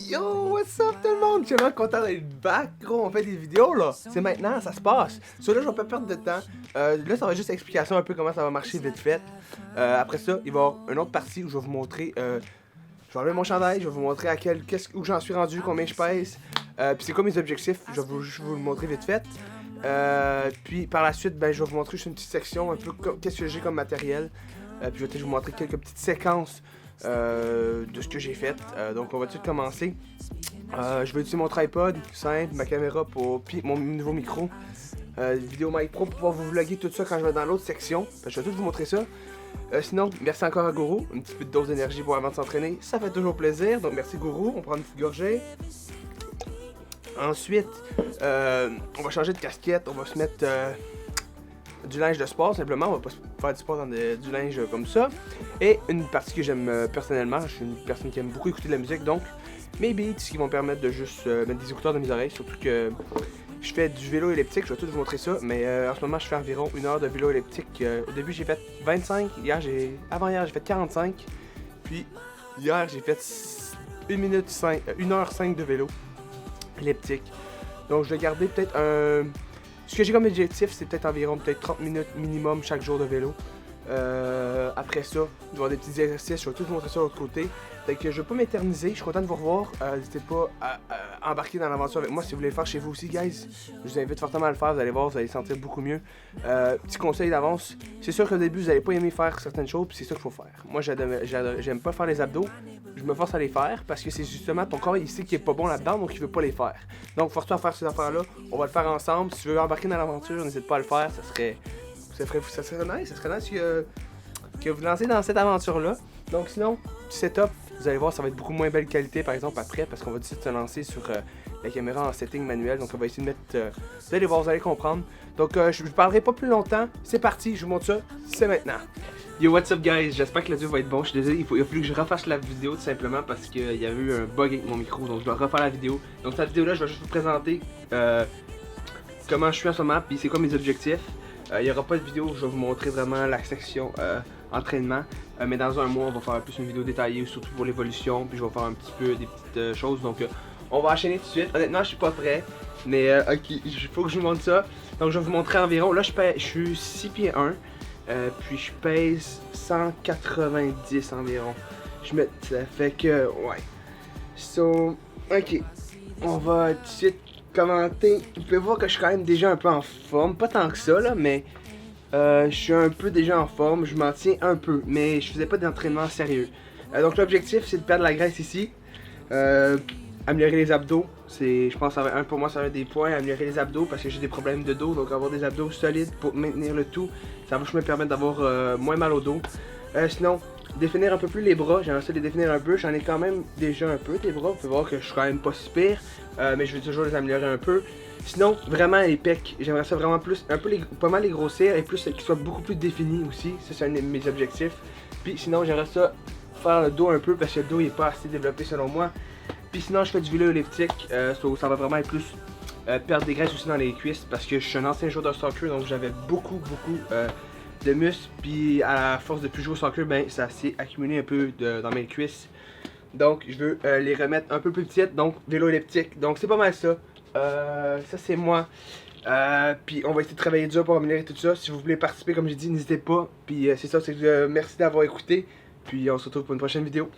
Yo, what's up tout le monde? Je suis vraiment content d'être back, gros, on fait des vidéos là. C'est maintenant, ça se passe. Sur là, je vais pas perdre de temps. Là, ça va juste explication un peu comment ça va marcher vite fait. Après ça, il va y avoir une autre partie où je vais vous montrer. Je vais enlever mon chandail, je vais vous montrer où j'en suis rendu, combien je pèse. Puis c'est quoi mes objectifs, je vais vous le montrer vite fait. Puis par la suite, ben, je vais vous montrer juste une petite section, un peu qu'est-ce que j'ai comme matériel. Puis je vais vous montrer quelques petites séquences de ce que j'ai fait. Donc on va tout de suite commencer. Je vais utiliser mon tripod simple, ma caméra puis mon nouveau micro. Vidéo Mic Pro pour pouvoir vous vlogger tout ça quand je vais dans l'autre section. Je vais tout vous montrer ça. Sinon, merci encore à Gourou. Une petite dose d'énergie pour avant de s'entraîner. Ça fait toujours plaisir. Donc merci Gourou. On prend une petite gorgée. Ensuite, on va changer de casquette. On va se mettre du linge de sport simplement. On va pas faire du sport dans du linge comme ça. Et une partie que j'aime personnellement. Je suis une personne qui aime beaucoup écouter de la musique. Donc mes beats qui vont me permettre de juste mettre des écouteurs dans mes oreilles. Surtout que je fais du vélo elliptique, je vais tout vous montrer ça, mais en ce moment je fais environ 1 heure de vélo elliptique. Au début j'ai fait 25, avant-hier j'ai fait 45, puis hier j'ai fait 1h05 de vélo elliptique. Donc je vais garder peut-être un... Ce que j'ai comme objectif c'est peut-être environ 30 minutes minimum chaque jour de vélo. Après ça, je vais avoir des petits exercices, je vais tout vous montrer ça de l'autre côté. Fait que je vais pas m'éterniser, je suis content de vous revoir. N'hésitez pas à embarquer dans l'aventure avec moi si vous voulez le faire chez vous aussi, guys. Je vous invite fortement à le faire, vous allez voir, vous allez sentir beaucoup mieux. Petit conseil d'avance, c'est sûr qu'au début vous allez pas aimer faire certaines choses, puis c'est ça qu'il faut faire. Moi j'aime pas faire les abdos, je me force à les faire parce que c'est justement ton corps il sait qu'il est pas bon là-dedans, donc il veut pas les faire. Donc force-toi à faire ces affaires-là, on va le faire ensemble. Si tu veux embarquer dans l'aventure, n'hésite pas à le faire, ça serait nice que vous lancez dans cette aventure-là. Donc sinon, du setup, vous allez voir, ça va être beaucoup moins belle qualité par exemple après, parce qu'on va décider de se lancer sur la caméra en setting manuel. Donc on va essayer de mettre... vous allez voir, vous allez comprendre. Donc je ne parlerai pas plus longtemps. C'est parti, je vous montre ça, c'est maintenant. Yo, what's up guys, j'espère que l'audio va être bon. Je suis désolé, il a fallu que je refasse la vidéo tout simplement parce qu'il y avait eu un bug avec mon micro. Donc je dois refaire la vidéo. Donc cette vidéo là, je vais juste vous présenter comment je suis en ce moment, puis c'est quoi mes objectifs. Il n'y aura pas de vidéo où je vais vous montrer vraiment la section entraînement. Mais dans un mois, on va faire plus une vidéo détaillée, surtout pour l'évolution. Puis je vais faire un petit peu des petites choses. Donc on va enchaîner tout de suite. Honnêtement, je suis pas prêt. Mais ok, il faut que je vous montre ça. Donc je vais vous montrer environ. Là, je suis 6 pieds 1. Puis je pèse 190 environ. Ça fait que, ouais. So, ok. On va tout de suite commenter. Vous pouvez voir que je suis quand même déjà un peu en forme. Pas tant que ça, là, mais je suis un peu déjà en forme. Je m'en tiens un peu, mais je faisais pas d'entraînement sérieux. Donc l'objectif, c'est de perdre la graisse ici. Améliorer les abdos. Je pense que pour moi, ça va être des points. Améliorer les abdos parce que j'ai des problèmes de dos. Donc avoir des abdos solides pour maintenir le tout. Ça va juste me permettre d'avoir moins mal au dos. Sinon, définir un peu plus les bras. J'aimerais ça les définir un peu. J'en ai quand même déjà un peu des bras. Vous pouvez voir que je suis quand même pas si pire. Mais je vais toujours les améliorer un peu. Sinon, vraiment les pecs. J'aimerais ça vraiment plus, pas mal les grossir et plus qu'ils soient beaucoup plus définis aussi. Ça, c'est un de mes objectifs. Puis sinon, j'aimerais ça faire le dos un peu parce que le dos il est pas assez développé selon moi. Puis sinon, je fais du vélo elliptique. Ça va vraiment être plus perdre des graisses aussi dans les cuisses parce que je suis un ancien joueur de soccer, donc j'avais beaucoup de muscles. Puis à la force de plus jouer au soccer, ben ça s'est accumulé un peu dans mes cuisses. Donc je veux les remettre un peu plus petites, donc vélo elliptique. Donc c'est pas mal ça. Ça c'est moi. Puis on va essayer de travailler dur pour améliorer tout ça. Si vous voulez participer, comme j'ai dit, n'hésitez pas. Puis c'est ça, merci d'avoir écouté. Puis on se retrouve pour une prochaine vidéo.